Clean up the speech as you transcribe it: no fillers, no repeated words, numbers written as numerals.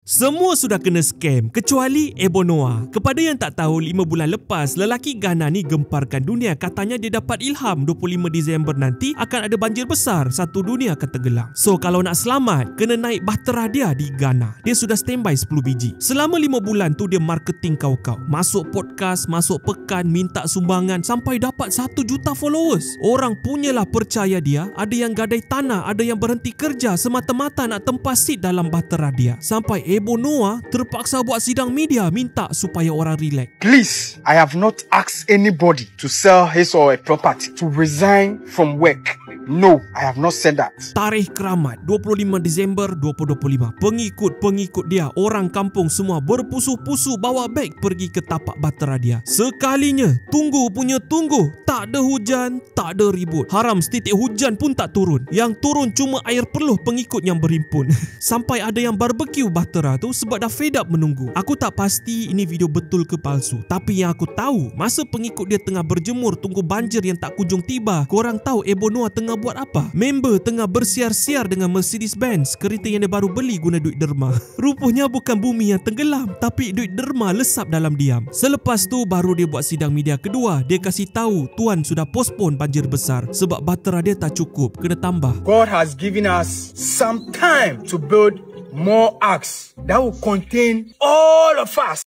Semua sudah kena scam kecuali Ebo Noah. Kepada yang tak tahu, 5 bulan lepas lelaki Ghana ni gemparkan dunia. Katanya dia dapat ilham 25 Disember nanti akan ada banjir besar, satu dunia akan tenggelam. So kalau nak selamat, kena naik bahtera dia di Ghana. Dia sudah standby 10 biji. Selama 5 bulan tu dia marketing kau-kau. Masuk podcast, masuk pekan, minta sumbangan sampai dapat 1 juta followers. Orang punyalah percaya dia. Ada yang gadai tanah, ada yang berhenti kerja semata-mata nak tempas seat dalam bahtera dia. Sampai Ebo Noah terpaksa buat sidang media minta supaya orang relax. Please, I have not asked anybody to sell his or her property, to resign from work. No, I have not said that. Tarikh keramat 25 Disember 2025. Pengikut-pengikut dia, orang kampung semua berpusu-pusu bawa beg pergi ke tapak bahtera dia. Sekalinya, tunggu punya tunggu. Tak ada hujan, tak ada ribut. Haram setitik hujan pun tak turun. Yang turun cuma air peluh pengikut yang berhimpun. Sampai ada yang barbecue bahtera tu sebab dah fed up menunggu. Aku tak pasti ini video betul ke palsu. Tapi yang aku tahu, masa pengikut dia tengah berjemur tunggu banjir yang tak kunjung tiba, korang tahu Ebo Noah tengah buat apa? Member tengah bersiar-siar dengan Mercedes-Benz, kereta yang dia baru beli guna duit derma. Rupanya bukan bumi yang tenggelam, tapi duit derma lesap dalam diam. Selepas tu baru dia buat sidang media kedua. Dia kasih tahu Tuan sudah postpone banjir besar sebab bahtera dia tak cukup, kena tambah. God has given us some time to build more arks that will contain all of us.